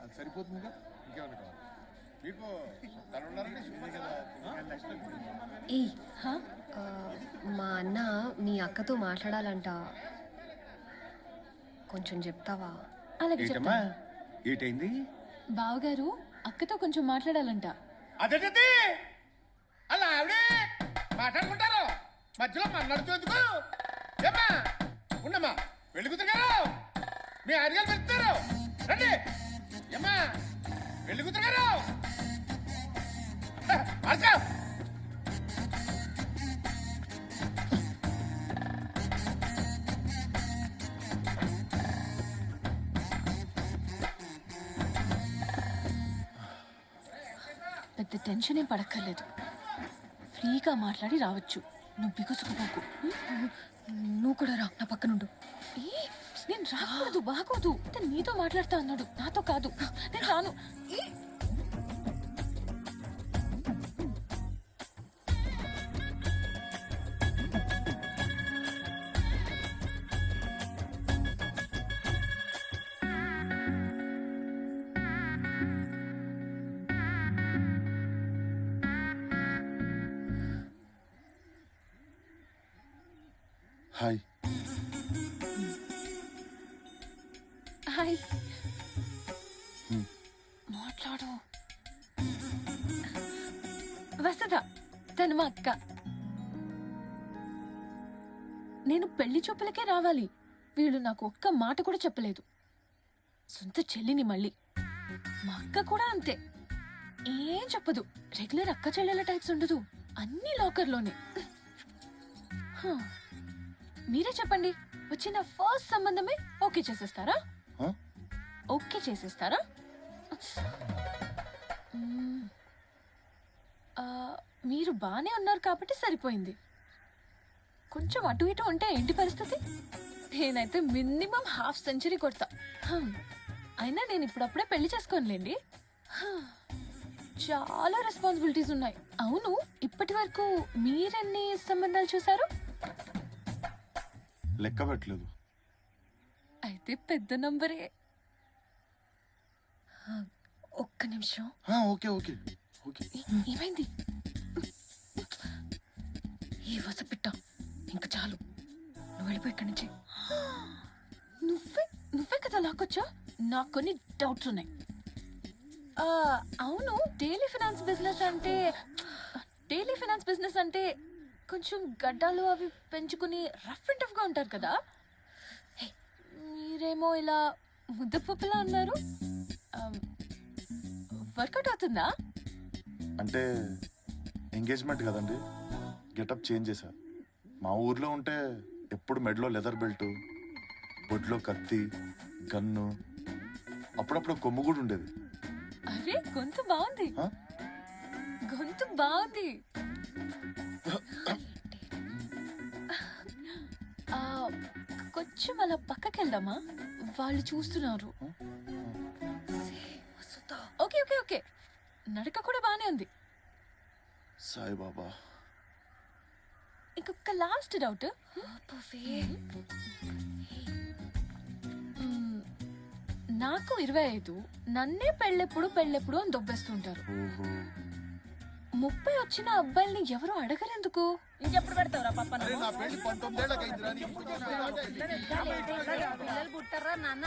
అది సరిపోతుందిగా, ఇంకేమైనా కావాలి మీకు? తను ఉన్నారంటే శుభ్రం కదా. మా అన్న మీ అక్కతో మాట్లాడాలంట, కొంచెం చెప్తావా? అలాగే చెప్తా. ఏటైంది? బావగారు అక్కతో కొంచెం మాట్లాడాలంట. అదే అలా ఆవిడే మాట్లాడుకుంటారు, మధ్యలో మాట్లాడుతూ ఏమ్మా ఉండమ్మా, వెళ్ళి కూతురుగారు మీ ఆడిగారు వెళ్తారు, రండి ఏమ్మా వెళ్ళి కూతురుగారు. పెద్ద టెన్షన్ ఏం పడక్కర్లేదు, ఫ్రీగా మాట్లాడి రావచ్చు. నువ్వు బిగుసుకుపోకు. నువ్వు కూడా రా, నా పక్కనుండు. నేను రాకూడదు, బాగోదు. తను నీతో మాట్లాడుతా అన్నాడు, నాతో కాదు. నేను రాను. హాయ్. హాయ్. మాట్లాడు. వసదా, తను మా అక్క. నేను పెళ్లి చూపులకే రావాలి, వీళ్ళు నాకు ఒక్క మాట కూడా చెప్పలేదు. సొంత చెల్లిని మళ్ళీ. మా అక్క కూడా అంతే, ఏం చెప్పదు. రెగ్యులర్ అక్క చెల్లెల టైప్స్ ఉండదు, అన్ని లాకర్లోనే. మీరే చెప్పండి, వచ్చిన ఫస్ట్ సంబంధమే ఓకే చేసేస్తారా? ఓకే చేసేస్తారా? మీరు బానే ఉన్నారు కాబట్టి సరిపోయింది. కొంచెం అటు ఇటు ఉంటే ఏంటి పరిస్థితి? నేనైతే మినిమం హాఫ్ సెంచరీ కొడతా. అయినా నేను ఇప్పుడప్పుడే పెళ్లి చేసుకోనులేండి, చాలా రెస్పాన్సిబిలిటీస్ ఉన్నాయి. అవును, ఇప్పటి వరకు మీరెన్ని సంబంధాలు చూసారు? లెక్క పెట్టలేదు. అయితే పెద్ద నంబరే. ఒక్క నిమిషం. Okay okay okay. ఏమైంది? ఈ వసపిట్ట ఇంక చాలు, నువ్వు వెళ్ళిపోయి ఇక్కడి నుంచి. నువ్వే కదా లాక్కొచ్చా? నాకు కొన్ని డౌట్స్ ఉన్నాయి. అవును, డైలీ ఫైనాన్స్ బిజినెస్ అంటే కొంచెం గడ్డాలు అవి పెంచుకుని రఫ్ అండ్ టఫ్ గా ఉంటారు కదా. మీరేమో ఇలా ముద్దపప్పులా ఉన్నారు. వర్కౌట్ అవుతుందా? అంటే ఎంగేజ్మెంట్ కదండి, గెటప్ చేంజ్ చేశా. మా ఊర్లో ఉంటే ఎప్పుడు మెడలో లెదర్ బెల్ట్, బొడ్లో కత్తి, గన్ను, అప్పుడప్పుడు కొమ్ము కూడా ఉండేది. అరే, గొంతు బాగుంది. కొంచెం అలా పక్కకి వెళ్దామా? వాళ్ళు చూస్తున్నారు. ఓకే ఓకే ఓకే, నడక కూడా బానే ఉంది. సాయిబాబా. ఇంకొక లాస్ట్ డౌట్. నాకు 25, నన్నే పెళ్ళెప్పుడు అని దొబ్బేస్తుంటారు. 30 వచ్చిన అబ్బాయిల్ని ఎవరు అడగరెందుకు? ఇంకెప్పుడు పెడతావురా పప్ప? నా పెళ్లి 19 ఏళ్ళకి అయిందిరా. పిల్లలు పుట్టారా నాన్న?